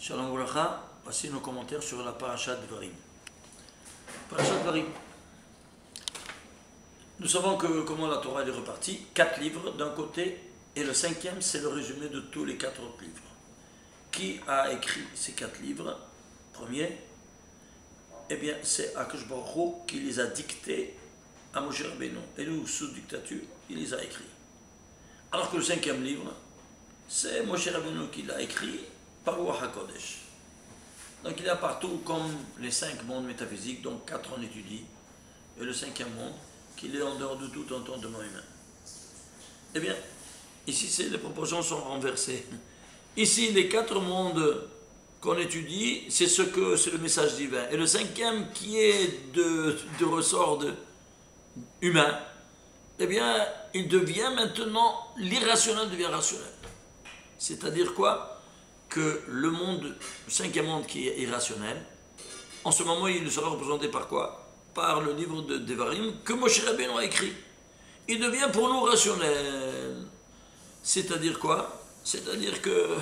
Shalom Oulacha, voici nos commentaires sur la Parashat Devarim. Parashat Devarim. Nous savons que comment la Torah est repartie, 4 livres d'un côté, et le 5e c'est le résumé de tous les 4 autres livres. Qui a écrit ces 4 livres? Premier, eh bien c'est Akadosh Baruch Hu qui les a dictés à Moshe Rabbeinu. Et nous, sous dictature, il les a écrits. Alors que le 5e livre, c'est Moshe Rabbeinu qui l'a écrit par Ruach HaKodesh. Donc il y a partout comme les 5 mondes métaphysiques, donc 4 on étudie, et le 5e monde, qu'il est en dehors de tout entendement humain. Eh bien, ici les proportions sont renversées. Ici, les 4 mondes qu'on étudie, c'est le message divin. Et le 5e qui est de ressort humain, eh bien, il devient maintenant, l'irrationnel devient rationnel. C'est-à-dire quoi? Que le monde, le 5e monde qui est irrationnel, en ce moment il sera représenté par quoi? Par le livre de Devarim que Moshe Rabbeinu a écrit. Il devient pour nous rationnel. C'est-à-dire quoi? C'est-à-dire que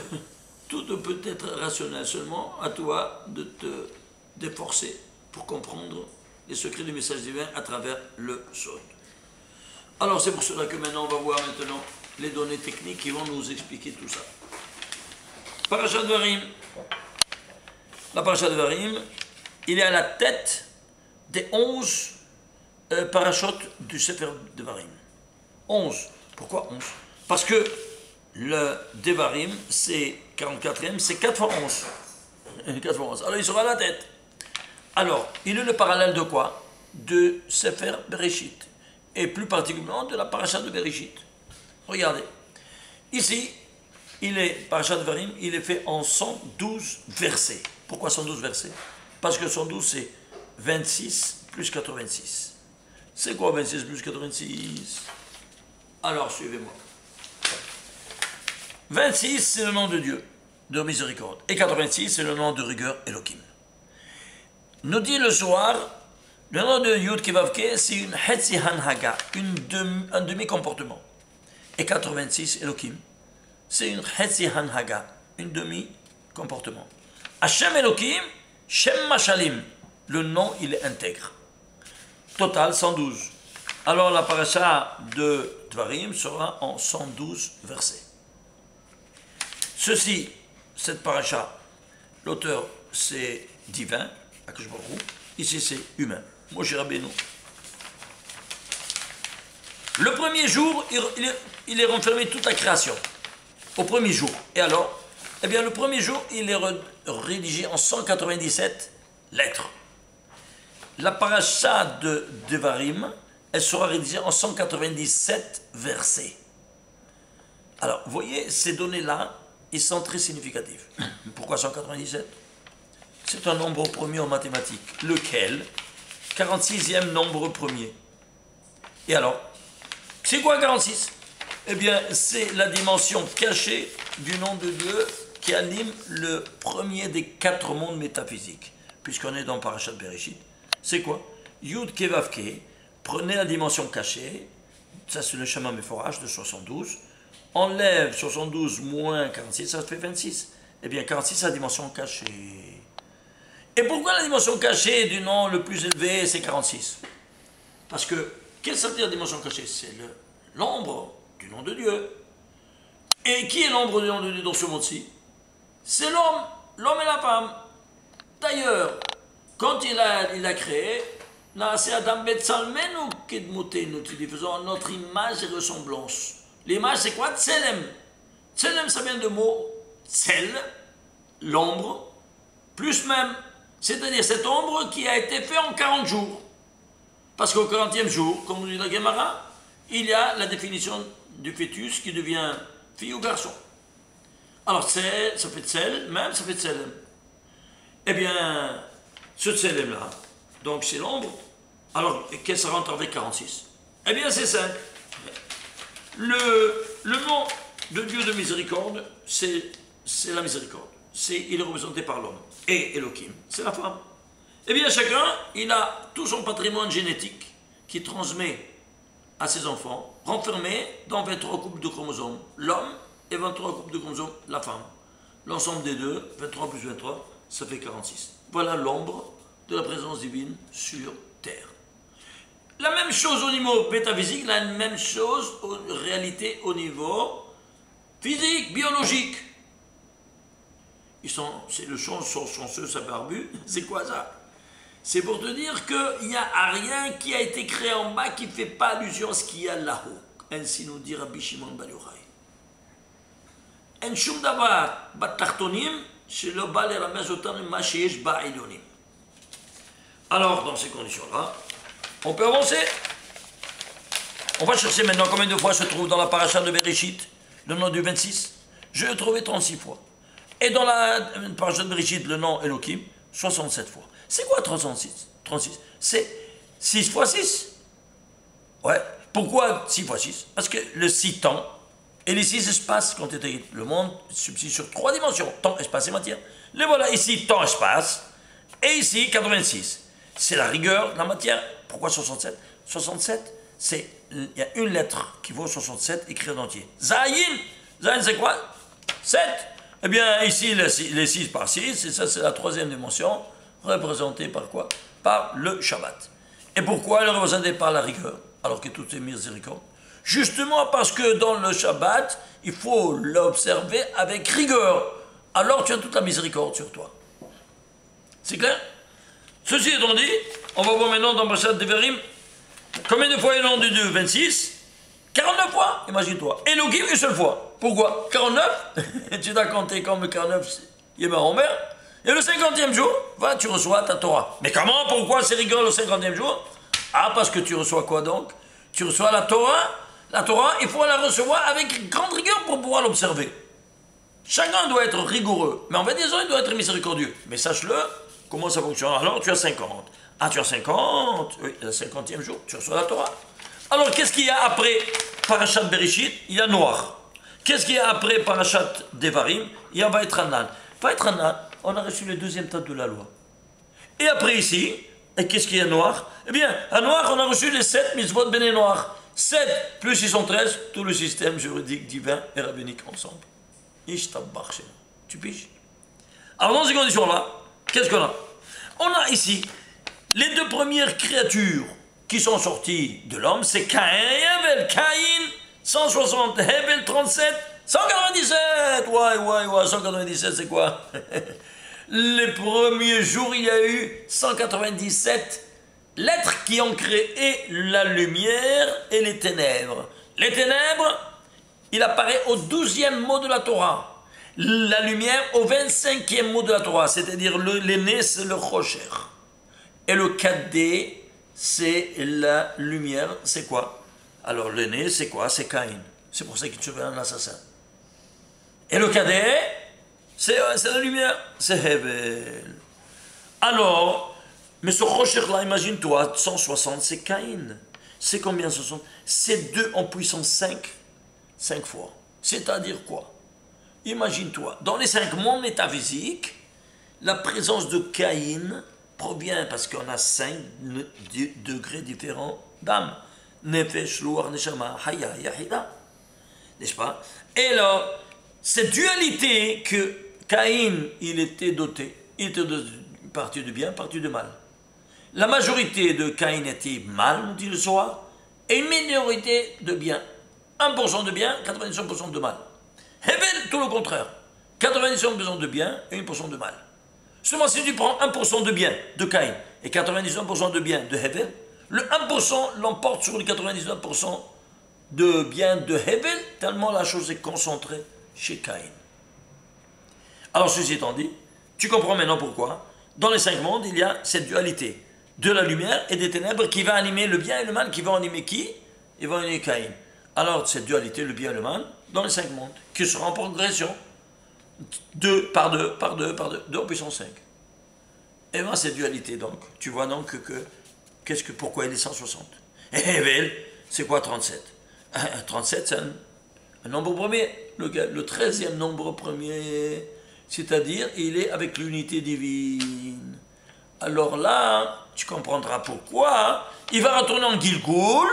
tout ne peut être rationnel, seulement à toi de te déforcer pour comprendre les secrets du message divin à travers le Sod. Alors c'est pour cela que maintenant on va voir les données techniques qui vont nous expliquer tout ça. Parashat Devarim. La Parashat Devarim, il est à la tête des 11 parachutes du Sefer Devarim. 11. Pourquoi 11? Parce que le Devarim, c'est 44e, c'est 4 fois 11. 4 fois 11. Alors il sera à la tête. Alors, il est le parallèle de quoi? De Sefer Bereshit. Et plus particulièrement de la Parashat de Bereshit. Regardez. Ici, Parashat Devarim, il est fait en 112 versets. Pourquoi 112 versets? Parce que 112 c'est 26 plus 86. C'est quoi 26 plus 86? Alors suivez-moi. 26 c'est le nom de Dieu, de miséricorde. Et 86 c'est le nom de rigueur Elohim. Nous dit le soir, le nom de Yud Kevavke c'est une Hetzi Hanhaga, un demi-comportement. Et 86 Elohim, c'est une Hetzi Hanhaga, une demi-comportement. Hashem Elohim, Shem Mashalim, le nom il est intègre. Total 112. Alors la paracha de Dvarim sera en 112 versets. Cette paracha, l'auteur c'est divin, Akadosh Baruch Hu, ici c'est humain, Moshe Rabbeinu. Le premier jour, il est renfermé toute la création. Au premier jour. Et alors? Eh bien, le premier jour, il est rédigé en 197 lettres. La paracha de Devarim, elle sera rédigée en 197 versets. Alors, vous voyez, ces données-là, ils sont très significatifs. Pourquoi 197? C'est un nombre premier en mathématiques. Lequel? 46e nombre premier. Et alors? C'est quoi 46? Eh bien, c'est la dimension cachée du nom de Dieu qui anime le premier des 4 mondes métaphysiques. Puisqu'on est dans Parashat Bereshit. C'est quoi? Yud Kevavke, prenez la dimension cachée, ça c'est le Shema Meforach de 72, enlève 72 moins 46, ça fait 26. Eh bien, 46 c'est la dimension cachée. Et pourquoi la dimension cachée du nom le plus élevé, c'est 46? Parce que, qu'est-ce que ça veut dire dimension cachée? C'est l'ombre du nom de Dieu. Et qui est l'ombre du nom de Dieu dans ce monde-ci? C'est l'homme et la femme. D'ailleurs, quand il a créé, c'est Adam Betsalmenu Kedmutenu, faisons notre image et ressemblance. L'image c'est quoi? Tselem. Tselem ça vient de mot tsel, l'ombre, plus même. C'est-à-dire cette ombre qui a été faite en 40 jours. Parce qu'au 40e jour, comme nous dit la Gemara, il y a la définition du fœtus qui devient fille ou garçon. Alors, ça fait tsel, même ça fait tselem. Eh bien, ce tselem-là, donc c'est l'ombre. Alors, qu'est-ce que ça rentre avec 46? Eh bien, c'est simple. Le nom de Dieu de miséricorde, c'est la miséricorde. Il est représenté par l'homme. Et Elohim, c'est la femme. Eh bien, chacun, il a tout son patrimoine génétique qui transmet à ses enfants, renfermé dans 23 couples de chromosomes, l'homme, et 23 couples de chromosomes, la femme. l'ensemble des deux, 23 plus 23, ça fait 46. Voilà l'ombre de la présence divine sur terre. La même chose au niveau métaphysique, la même chose en réalité au niveau physique, biologique. C'est le son chanceux, ça barbu. C'est quoi ça? C'est pour te dire qu'il n'y a rien qui a été créé en bas qui ne fait pas allusion à ce qu'il y a là-haut. Ainsi nous dit Rabbi Shimon bar Yochai. En shum davar batachtonim shelo ba leramez otam ma sheyesh ba'ilyonim. Alors, dans ces conditions-là, on peut avancer. On va chercher maintenant combien de fois se trouve dans la paracha de Bereshit le nom du 26. Je l'ai trouvé 36 fois. Et dans la paracha de Bereshit, le nom Elohim, 67 fois. C'est quoi 36? C'est 6 fois 6. Ouais. Pourquoi 6 fois 6? Parce que le 6 temps et les 6 espaces, quand le monde subsiste sur 3 dimensions, temps, espace et matière. Les voilà ici, temps, espace, et ici, 86. C'est la rigueur de la matière. Pourquoi 67? 67, il y a une lettre qui vaut 67 écrite en entier. Zayin. Zayin, c'est quoi? 7. Eh bien, ici, les 6 par 6, et ça, c'est la 3e dimension, représentée par quoi? Par le Shabbat. Et pourquoi elle est représentée par la rigueur, alors que tout est miséricorde? Justement parce que dans le Shabbat, il faut l'observer avec rigueur. Alors tu as toute la miséricorde sur toi. C'est clair? Ceci étant dit, on va voir maintenant dans Parashat Devarim, combien de fois est le nom de Dieu? 26. 49 fois, imagine-toi. Elohim une seule fois. Pourquoi? 49. Tu dois compter comme 49, Yéma Omer. Et le 50e jour, tu reçois ta Torah. Mais comment? Pourquoi c'est rigueur le 50e jour? Ah, parce que tu reçois quoi donc? Tu reçois la Torah. La Torah, il faut la recevoir avec grande rigueur pour pouvoir l'observer. Chacun doit être rigoureux. Mais en 22 ans, il doit être miséricordieux. Mais sache-le, comment ça fonctionne? Alors, tu as 50. Ah, tu as 50. Oui, le 50e jour, tu reçois la Torah. Alors, qu'est-ce qu'il y a après Parashat Bereshit? Il y a Noach. Qu'est-ce qu'il y a après Parashat Devarim? Il y a Vaetranan. Vaetranan, on a reçu le 2e tas de la loi. Et après ici, et qu'est-ce qu'il y a Noach? Eh bien, à Noach, on a reçu les 7 mitzvot Béné Noach. 7 plus 613, tout le système juridique divin et rabbinique ensemble. Tu piges? Alors dans ces conditions-là, qu'est-ce qu'on a? On a ici les 2 premières créatures qui sont sorties de l'homme, c'est Caïn et Abel. Caïn, 160, Abel, 37, 197. Ouais, 197, c'est quoi? Les premiers jours, il y a eu 197 l'être qui ont créé la lumière et les ténèbres. Les ténèbres, il apparaît au 12e mot de la Torah. La lumière au 25e mot de la Torah, c'est-à-dire l'aîné, c'est le Rocher. Et le cadet, c'est la lumière, c'est quoi? Alors l'aîné, c'est quoi? C'est Caïn. C'est pour ça qu'il tue un assassin. Et le cadet, c'est la lumière, c'est Hebel. Alors, mais ce Rocher-là, imagine-toi, 160, c'est Caïn. C'est combien 60? C'est 2 en puissance 5. 5 fois. C'est-à-dire quoi? Imagine-toi, dans les 5 mondes métaphysiques, la présence de Caïn provient parce qu'on a 5 degrés différents d'âme. Nefesh, Luar, Neshama, Haya, Yahida. N'est-ce pas? Et alors, cette dualité que Caïn, il était doté, il était doté partie de bien, partie de mal. La majorité de Caïn était mal, nous dit le soir, et une minorité de bien. 1% de bien, 99% de mal. Hebel, tout le contraire. 99% de bien et 1% de mal. Seulement si tu prends 1% de bien de Caïn et 99% de bien de Hebel, le 1% l'emporte sur les 99% de bien de Hebel, tellement la chose est concentrée chez Caïn. Alors ceci étant dit, tu comprends maintenant pourquoi, dans les 5 mondes, il y a cette dualité de la lumière et des ténèbres qui va animer le bien et le mal, qui vont animer qui? Ils vont animer Caïn. Alors cette dualité, le bien et le mal, dans les 5 mondes, qui seront en progression, 2 par 2 par 2 par 2, 2 en puissance 5. Et bien cette dualité donc, tu vois donc pourquoi il est 160? Et Hebel, c'est quoi 37? 37 c'est un nombre premier, le 13e nombre premier, c'est-à-dire il est avec l'unité divine. Alors là, tu comprendras pourquoi il va retourner en Gilgul,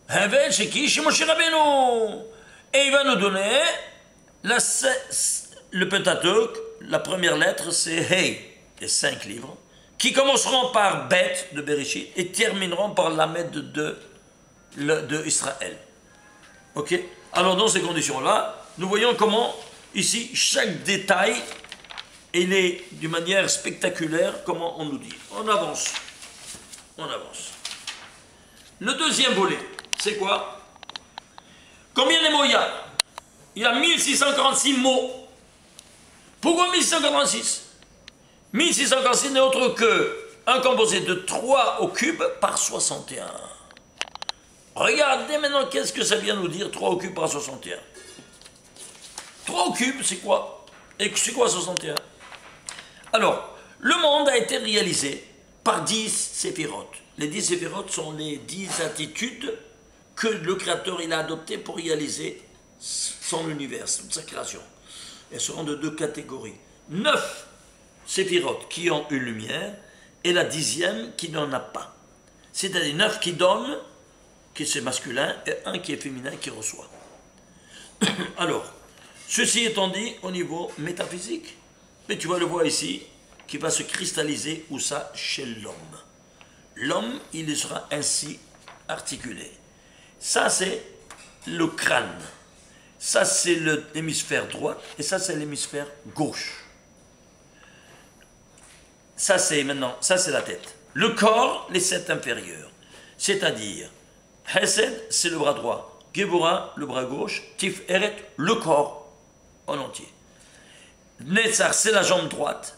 Hebel, c'est qui? Chez Moshe Rabbeinu. Et il va nous donner le Pentateuque, la première lettre, c'est Hey, les 5 livres, qui commenceront par Bet de Bereshit et termineront par Lamed de Israël. Ok? Alors, dans ces conditions-là, nous voyons comment, ici, chaque détail, il est d'une manière spectaculaire, comment on nous dit. On avance. On avance. Le deuxième volet, c'est quoi? Combien de mots il y a? Il y a 1646 mots. Pourquoi 1646? 1646 n'est autre qu'un composé de 3 au cube par 61. Regardez maintenant qu'est-ce que ça vient nous dire 3 au cube par 61. 3 au cube, c'est quoi? Et c'est quoi 61? Alors, le monde a été réalisé par 10 séphirotes. Les 10 séphirotes sont les 10 attitudes que le Créateur il a adoptées pour réaliser son univers, toute sa création. Elles seront de 2 catégories. 9 séphirotes qui ont une lumière et la 10e qui n'en a pas. C'est-à-dire 9 qui donnent, qui c'est masculin, et 1 qui est féminin qui reçoit. Alors, ceci étant dit au niveau métaphysique, mais tu vas le voir ici, qui va se cristalliser où ça? Chez l'homme. L'homme, il sera ainsi articulé. Ça, c'est le crâne. Ça, c'est l'hémisphère droit et ça, c'est l'hémisphère gauche. Ça, c'est maintenant, ça, c'est la tête. Le corps, les 7 inférieurs. C'est-à-dire, Hesed, c'est le bras droit. Gevura, le bras gauche. Tiferet, le corps en entier. Netzar, c'est la jambe droite.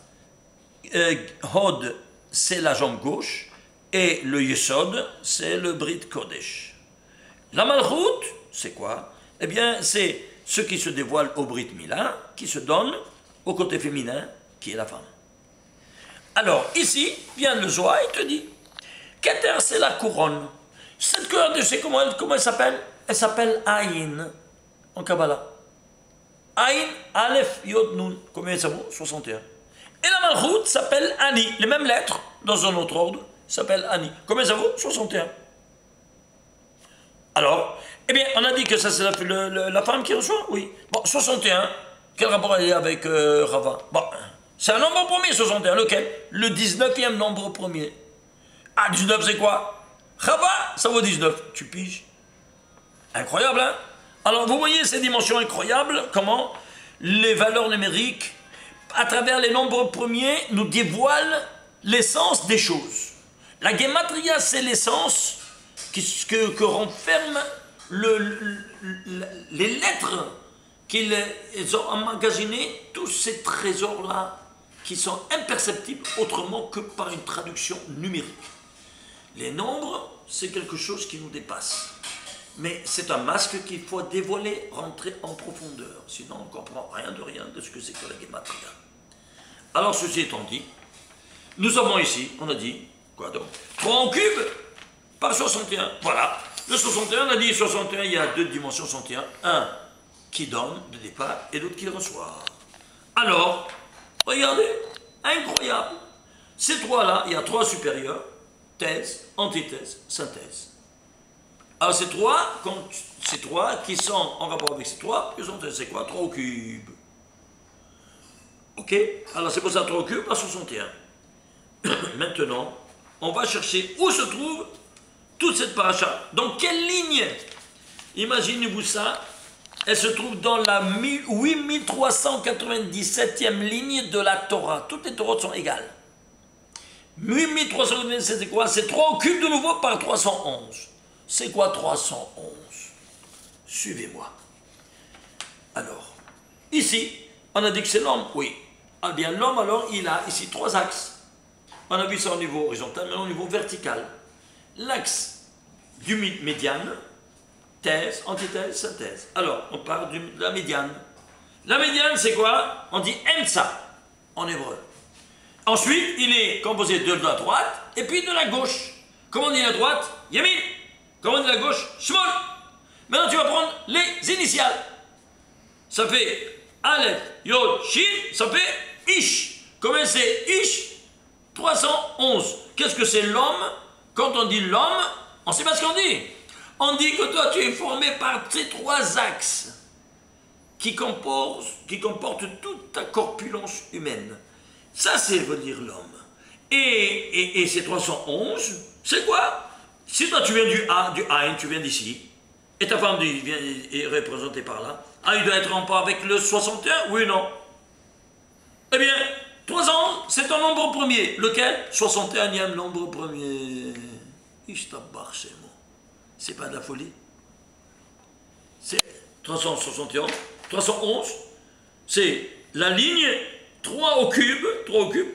Hod, c'est la jambe gauche. Et le Yesod, c'est le Brit Kodesh. La Malchut, c'est quoi? Eh bien, c'est ce qui se dévoile au Brit Mila, qui se donne au côté féminin, qui est la femme. Alors, ici, vient le Zohar et te dit, Keter, c'est la couronne. Cette couronne, tu sais comment elle s'appelle? Elle s'appelle Aïn, en Kabbalah. Aïn, Aleph, Yod, Nun. Combien ça vaut? 61. Et la Malchut s'appelle Ani. Les mêmes lettres, dans un autre ordre, s'appelle Ani. Combien ça vaut? 61. Alors, eh bien, on a dit que ça c'est la femme qui reçoit? Oui. Bon, 61, quel rapport elle est avec Rava? Bon, c'est un nombre premier, 61. Lequel? Le 19e nombre premier. Ah, 19 c'est quoi? Rava, ça vaut 19. Tu piges? Incroyable, hein? Alors, vous voyez ces dimensions incroyables, comment les valeurs numériques, à travers les nombres premiers, nous dévoilent l'essence des choses. La gematria, c'est l'essence que renferment les lettres qu'ils ont emmagasinées, tous ces trésors-là, qui sont imperceptibles autrement que par une traduction numérique. Les nombres, c'est quelque chose qui nous dépasse. Mais c'est un masque qu'il faut dévoiler, rentrer en profondeur. Sinon, on ne comprend rien de ce que c'est que la gematria. Alors, ceci étant dit, nous avons ici, on a dit, quoi donc? 3 en cube par 61. Voilà. Le 61, on a dit 61, il y a 2 dimensions 61. Un qui donne de départ et l'autre qui le reçoit. Alors, regardez, incroyable. Ces 3-là, il y a 3 supérieurs, thèse, antithèse, synthèse. Alors ces 3 qui sont en rapport avec ces 3, c'est quoi? 3 au cube. Ok? Alors c'est pour ça 3 au cube par 61. Maintenant, on va chercher où se trouve toute cette paracha. Dans quelle ligne? Imaginez-vous ça. Elle se trouve dans la 8397e ligne de la Torah. Toutes les Torahs sont égales. 8397, c'est quoi? C'est 3 au cube de nouveau par 311. C'est quoi 311? Suivez-moi. Alors, ici, on a dit que c'est l'homme. Oui. Ah bien, l'homme, alors, il a ici 3 axes. On a vu ça au niveau horizontal, mais au niveau vertical. L'axe du médiane, thèse, antithèse, synthèse. Alors, on parle de la médiane. La médiane, c'est quoi? On dit Emsa, en hébreu. Ensuite, il est composé de la droite et puis de la gauche. Comment on dit la droite? Yamin. Comment on dit la gauche? Shmol. Maintenant, tu vas prendre les initiales. Ça fait Aleph, Yod, Shin, ça fait Ish. Comment c'est Ish? 311. Qu'est-ce que c'est l'homme? Quand on dit l'homme, on ne sait pas ce qu'on dit. On dit que toi, tu es formé par ces 3 axes. qui comporte toute ta corpulence humaine. Ça, c'est veut dire l'homme. Et ces 311, c'est quoi? Si toi tu viens du Ain, tu viens d'ici, et ta femme est représentée par là, il doit être en rapport avec le 61, oui ou non? Eh bien, 300, c'est un nombre premier. Lequel? 61e nombre premier. Ishtabar, c'est bon. C'est pas de la folie. C'est 371, 311, c'est la ligne 3 au cube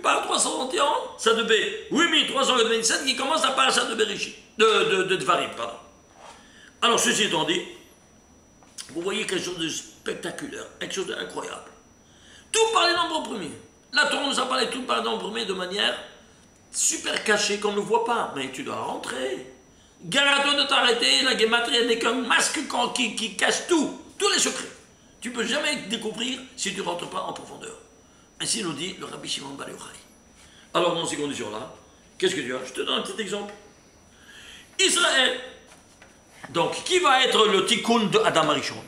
par 361, ça devait 8397 qui commence la paracha de Bereshit, de Dvarim, pardon. Alors, ceci étant dit, vous voyez quelque chose de spectaculaire, quelque chose d'incroyable. Tout par les nombres premiers. La Torah nous a parlé tout par les nombres premiers de manière super cachée qu'on ne voit pas, mais tu dois rentrer. Garde-toi de t'arrêter, la guématrie n'est qu'un masque qui cache tout, tous les secrets. Tu ne peux jamais découvrir si tu ne rentres pas en profondeur. Ainsi nous dit le Rabbi Shimon Bar Yochai. Alors dans ces conditions-là, qu'est-ce que tu as? Je te donne un petit exemple. Israël. Donc, qui va être le tikkun de Adam Arishon?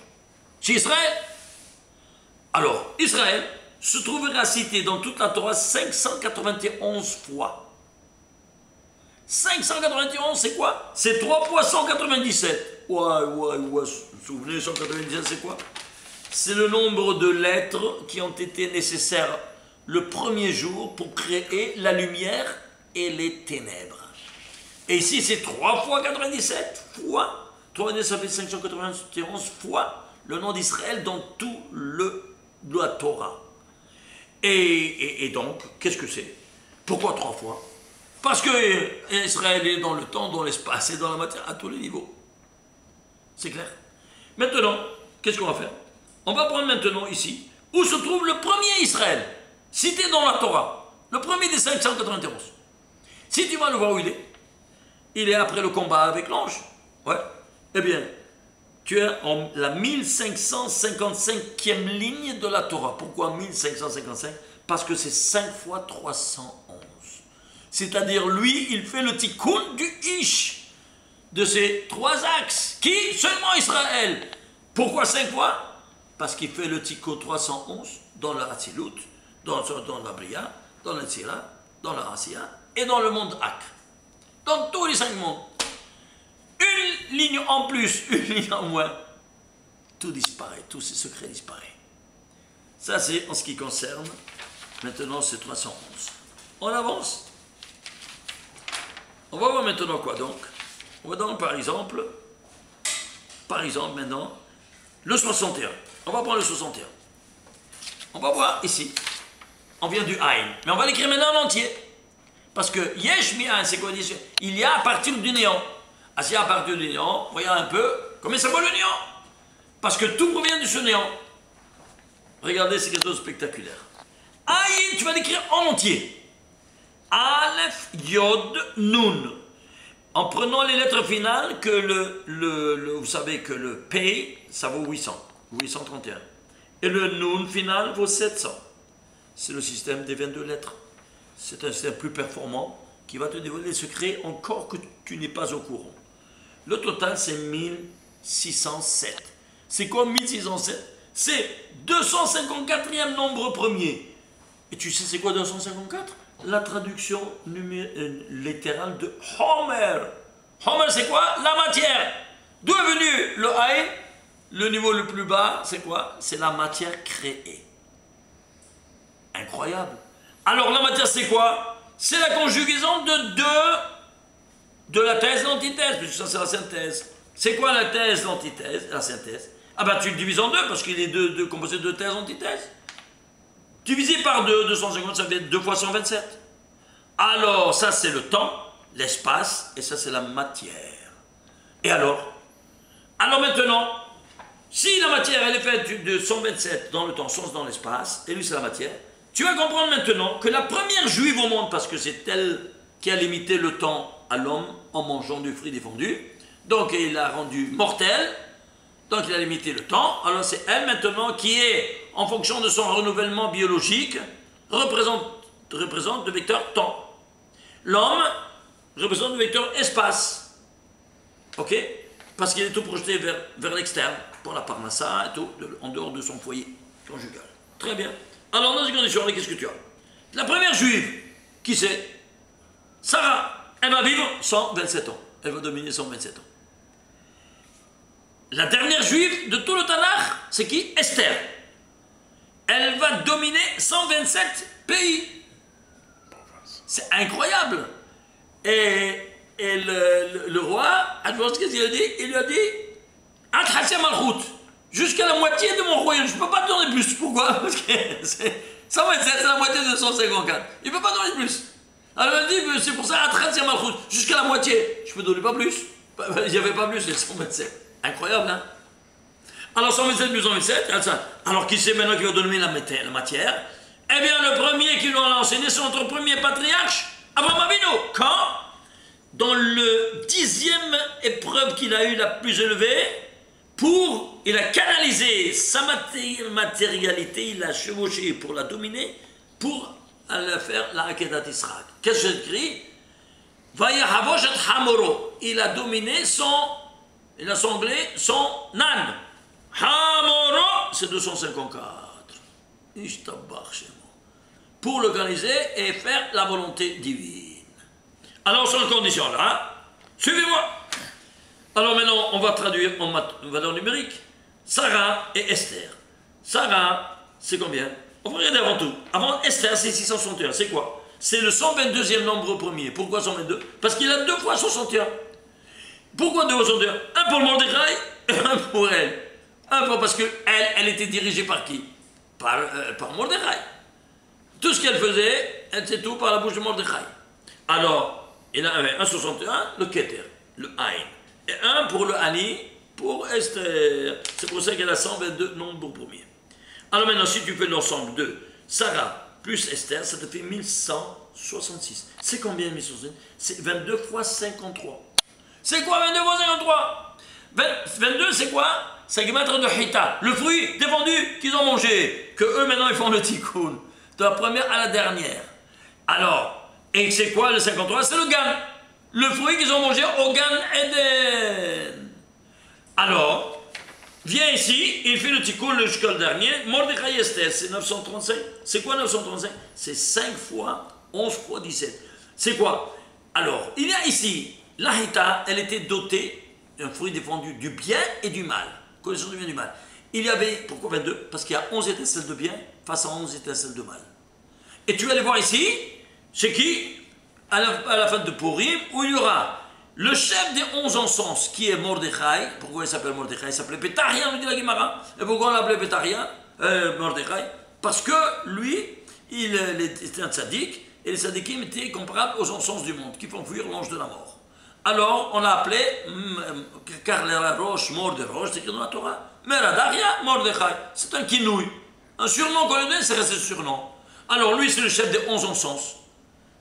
C'est Israël. Alors, Israël se trouvera cité dans toute la Torah 591 fois. 591, c'est quoi? C'est 3 fois 197. Ouais, souvenez, 197, c'est quoi? C'est le nombre de lettres qui ont été nécessaires le premier jour pour créer la lumière et les ténèbres. Et ici, c'est 3 fois 97 fois. 3 ça fait 591 fois le nom d'Israël dans tout la Torah. Et donc, qu'est-ce que c'est? Pourquoi 3 fois? Parce que Israël est dans le temps, dans l'espace et dans la matière à tous les niveaux. C'est clair? Maintenant, qu'est-ce qu'on va faire? On va prendre maintenant ici, où se trouve le premier Israël, cité dans la Torah, le premier des 591. Si tu vas le voir où il est après le combat avec l'ange. Ouais. Eh bien, tu es en la 1555e ligne de la Torah. Pourquoi 1555? Parce que c'est 5 fois 311. C'est-à-dire, lui, il fait le tikkun du Ish, de ces 3 axes. Qui? Seulement Israël. Pourquoi 5 fois? Parce qu'il fait le tikkun 311 dans la Hatzilut, dans la Bria, dans la Tzira, dans la Asiya et dans le monde Ak. Dans tous les 5 mondes. Une ligne en plus, une ligne en moins. Tout disparaît, tous ces secrets disparaissent. Ça, c'est en ce qui concerne maintenant ce 311. On avance. On va voir maintenant quoi donc? On va donc par exemple maintenant, le 61. On va prendre le 61. On va voir ici. On vient du Aïn. Mais on va l'écrire maintenant en entier. Parce que Yesh Mi'ain, c'est quoi? Il y a à partir du néant. Ah, si à partir du néant, voyons un peu, comment ça vaut le néant? Parce que tout provient de ce néant. Regardez, c'est quelque chose de spectaculaire. Aïn, tu vas l'écrire en entier. Aleph, Yod, Nun. En prenant les lettres finales, que vous savez que le P, ça vaut 831. Et le Nun final vaut 700. C'est le système des 22 lettres. C'est un système plus performant qui va te dévoiler des secrets encore que tu n'es pas au courant. Le total, c'est 1607. C'est quoi 1607? C'est 254e nombre premier. Et tu sais c'est quoi 254? La traduction littérale de Homer. Homer, c'est quoi? La matière. D'où est venu le Aïn? Le niveau le plus bas, c'est quoi? C'est la matière créée. Incroyable. Alors la matière, c'est quoi? C'est la conjugaison de la thèse, l'antithèse, puisque ça c'est la synthèse. C'est quoi la thèse, l'antithèse, la synthèse? Ah ben tu le divises en deux, parce qu'il est composé de thèse, antithèse. Divisé par 250, ça fait 2 fois 127. Alors, ça c'est le temps, l'espace, et ça c'est la matière. Et alors maintenant, si la matière elle est faite de 127 dans le temps, 100 dans l'espace, et lui c'est la matière, tu vas comprendre maintenant que la première juive au monde, parce que c'est elle qui a limité le temps à l'homme en mangeant du fruit défendu, donc il l'a rendu mortel, donc il a limité le temps, alors c'est elle maintenant qui est, en fonction de son renouvellement biologique, représente le vecteur temps. L'homme représente le vecteur espace. Ok? parce qu'il est tout projeté vers l'externe, pour la parnassa et tout, en dehors de son foyer conjugal. Très bien. Alors, dans ces conditions, qu'est-ce que tu as? La première juive, qui c'est? Sarah, elle va vivre 127 ans. Elle va dominer 127 ans. La dernière juive de tout le Tanakh, c'est qui? Esther. Elle va dominer 127 pays. C'est incroyable. Et le roi, qu'est-ce qu'il a dit? Il lui a dit jusqu'à la moitié de mon royaume. Je ne peux pas te donner plus. Pourquoi? Parce que 127, c'est la moitié de 154. Il ne peut pas donner plus. Alors il a dit, c'est pour ça, jusqu'à la moitié. Je ne peux donner pas plus. Il n'y avait pas plus, c'est 127. Incroyable, hein? Alors 127 plus 127, alors qui c'est maintenant qui va donner la matière? Eh bien, le premier qui nous a enseigné, c'est notre premier patriarche, Abraham Avinu. Quand? Dans le 10e épreuve qu'il a eu la plus élevée, il a canalisé sa matérialité, il l'a chevauché pour la dominer, pour faire la Akedat Israël. Qu'est-ce que j'écris? Il a dominé il a sanglé son âne. Hamoro, c'est 254. Pour l'organiser et faire la volonté divine. Alors, sur la condition là, suivez-moi. Alors maintenant, on va traduire en valeur numérique. Sarah et Esther. Sarah, c'est combien? On va regarder avant tout. Avant Esther, c'est 661. C'est quoi? C'est le 122e nombre premier. Pourquoi 122? Parce qu'il a 2 fois 61. Pourquoi 2 fois 61? Un pour le Mordechai et un pour elle. Un pour parce qu'elle était dirigée par qui? Par Mordechai. Tout ce qu'elle faisait, c'est tout par la bouche de Mordechai. Alors, il avait un 61, le Keter, le Aïn. Et un pour le Ani, pour Esther. C'est pour ça qu'elle a 122 nombres premiers. Alors maintenant, si tu fais l'ensemble de Sarah plus Esther, ça te fait 1166. C'est combien 1166? C'est 22 fois 53. C'est quoi 22 fois 53? 22, c'est quoi? C'est le maître de Hita, le fruit défendu qu'ils ont mangé, que eux maintenant ils font le tikkun, de la première à la dernière. Alors, et c'est quoi le 53? C'est le Gan, le fruit qu'ils ont mangé au Gan Eden. Alors, viens ici, il fait le tikkun jusqu'au dernier, Mordechai Esther, c'est 935. C'est quoi 935? C'est 5 fois 11 fois 17. C'est quoi? Alors, il y a ici, la Hita, elle était dotée d'un fruit défendu du bien et du mal. Connaissance du bien et du mal. Il y avait, pourquoi 22? Parce qu'il y a 11 étincelles de bien face à 11 étincelles de mal. Et tu vas aller voir ici, c'est qui? À la fin de Purim, où il y aura le chef des 11 encens, qui est Mordechai. Pourquoi il s'appelle Mordechai? Il s'appelait Pétaria, nous dit la Gemara. Et pourquoi on l'appelait Pétaria, Mordechai? Parce que lui, il était un tzaddik, et les tzaddikim étaient comparables aux encens du monde, qui font fuir l'ange de la mort. Alors, on l'a appelé Karlera Roche, mort de Roche, c'est écrit dans la Torah. Meradaria, Mordechai. C'est un kinouï. Un surnom qu'on lui donne, c'est resté surnom. Alors, lui, c'est le chef des 11 encens,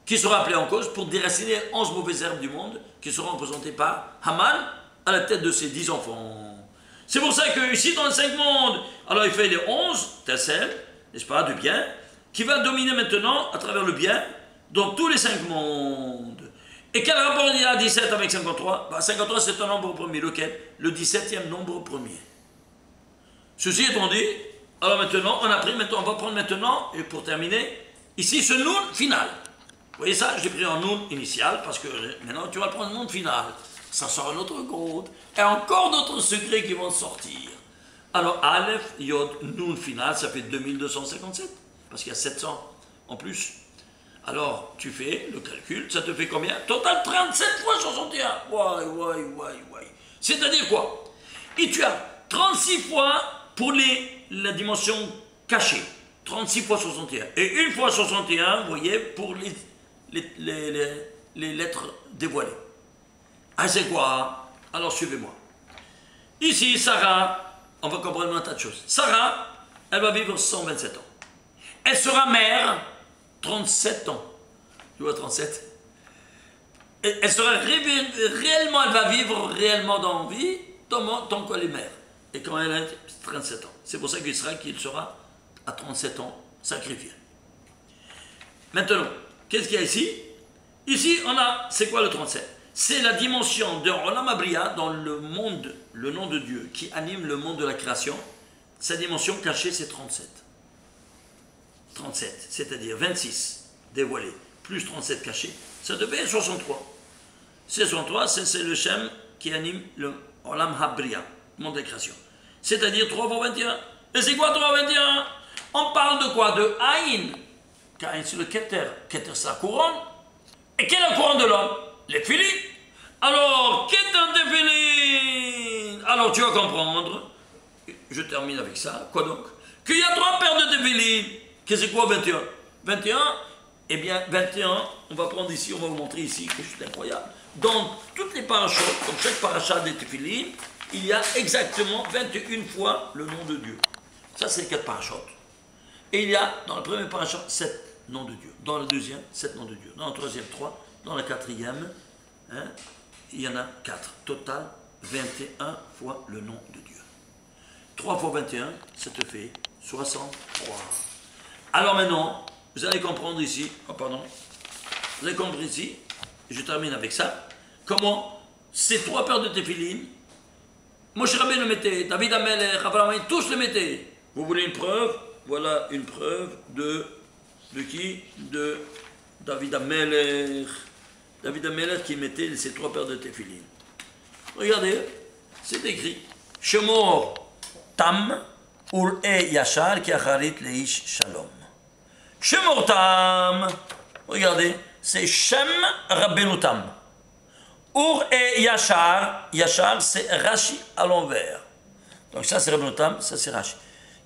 qui sera appelé en cause pour déraciner 11 mauvaises herbes du monde, qui seront représentées par Haman, à la tête de ses 10 enfants. C'est pour ça que ici, dans le 5 mondes, alors il fait les 11 étincelles, n'est-ce pas, de bien, qui va dominer maintenant, à travers le bien, dans tous les 5 mondes. Et quel rapport il y a 17 avec 53? 53 c'est un nombre premier, lequel? Le 17e nombre premier. Ceci étant dit, alors maintenant, on va prendre maintenant, et pour terminer, ici ce noun final. Vous voyez ça? J'ai pris un noun initial, parce que maintenant tu vas prendre un noun final. Ça sort un autre code, et encore d'autres secrets qui vont sortir. Alors, Aleph, Yod, noun final, ça fait 2257, parce qu'il y a 700 en plus. Alors, tu fais le calcul, ça te fait combien? Total 37 fois 61. C'est-à-dire quoi? Et tu as 36 fois pour la dimension cachée. 36 fois 61. Et 1 fois 61, vous voyez, pour les lettres dévoilées. Ah, c'est quoi? Alors, suivez-moi. Ici, Sarah, on va comprendre un tas de choses. Sarah, elle va vivre 127 ans. Elle sera mère 37 ans. Tu vois, 37. Elle sera réellement, elle va vivre réellement dans la vie tant qu'elle est mère. Et quand elle a 37 ans. C'est pour ça qu'Israël, qu'il sera à 37 ans sacrifié. Maintenant, qu'est-ce qu'il y a ici? Ici, on a, c'est quoi le 37? C'est la dimension de Olam Abriya dans le monde, le nom de Dieu, qui anime le monde de la création. Sa dimension cachée, c'est 37. 37, c'est-à-dire 26 dévoilés, plus 37 cachés, ça devient 63. 63, c'est le Shem qui anime le Olam Habriya, le monde de la création. C'est-à-dire 3 fois 21. Et c'est quoi 3 fois 21? On parle de quoi? De Aïn. Car Aïn, c'est le Keter. Keter, c'est la couronne. Et quelle est la couronne de l'homme? Les filines. Alors, Keter des filines. Alors, tu vas comprendre. Je termine avec ça. Quoi donc? Qu'il y a 3 paires de téfilines. Qu'est-ce que c'est quoi 21? 21, eh bien, 21, on va prendre ici, on va vous montrer ici quelque chose d'incroyable. Dans toutes les parachutes, comme chaque parachat des téfilines, il y a exactement 21 fois le nom de Dieu. Ça, c'est les 4 parachutes. Et il y a, dans le premier parachat, 7 noms de Dieu. Dans le deuxième, 7 noms de Dieu. Dans le troisième, 3. Dans le quatrième, il y en a 4. Total, 21 fois le nom de Dieu. 3 fois 21, ça te fait 63. Alors maintenant, vous allez comprendre ici, vous allez comprendre ici, je termine avec ça, comment ces 3 paires de téfilines, Moshe Rabbeinu le mettait, David Amelech, Abraham, tous le mettaient. Vous voulez une preuve? Voilà une preuve de qui? De David Amelech. David Amelech qui mettait ces 3 paires de téfilines. Regardez, c'est écrit. Shemor Tam Ur-e Yashar ki acharit leish Shalom. Shemor Tam, regardez, c'est Shem Rabbeinu Tam. Ur-e Yashar, Yashar c'est Rashi à l'envers. Donc ça c'est Rabbeinu Tam, ça c'est Rashi.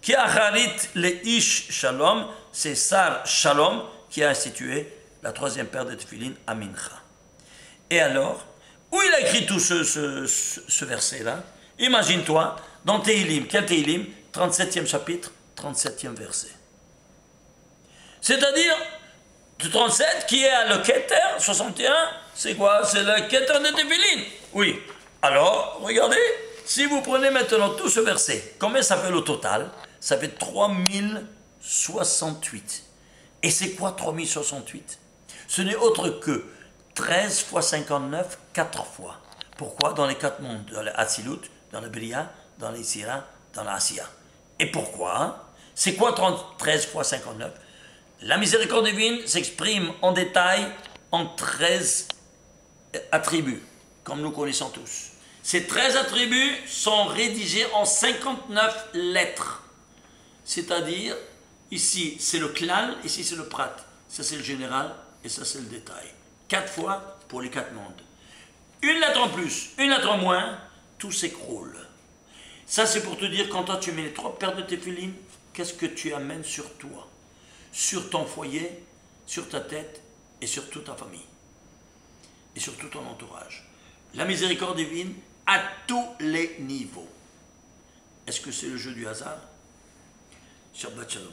Qui acharit leish Shalom, c'est Sar Shalom qui a institué la 3e paire de téfilines à Mincha. Et alors, où il a écrit tout ce verset-là? Imagine-toi, dans Tehillim, quel Tehillim? 37e chapitre, 37e verset. C'est-à-dire, le 37 qui est à le Keter, 61, c'est quoi? C'est le Keter de Téfilines. Oui. Alors, regardez, si vous prenez maintenant tout ce verset, combien ça fait le total? Ça fait 3068. Et c'est quoi 3068? Ce n'est autre que 13 fois 59, 4 fois. Pourquoi? Dans les 4 mondes, dans l'Atsilut, dans le Bria, dans l'Isira, dans l'Asiya. Et pourquoi? C'est quoi 13 fois 59? La miséricorde divine s'exprime en détail en 13 attributs, comme nous connaissons tous. Ces 13 attributs sont rédigés en 59 lettres. C'est-à-dire, ici c'est le klal, ici c'est le prat. Ça c'est le général et ça c'est le détail. 4 fois pour les 4 mondes. Une lettre en plus, une lettre en moins, tout s'écroule. Ça c'est pour te dire, quand toi tu mets les 3 paires de téfilines, qu'est-ce que tu amènes sur toi? Sur ton foyer, sur ta tête et sur toute ta famille. Et sur tout ton entourage. La miséricorde divine à tous les niveaux. Est-ce que c'est le jeu du hasard? Shabbat Shalom.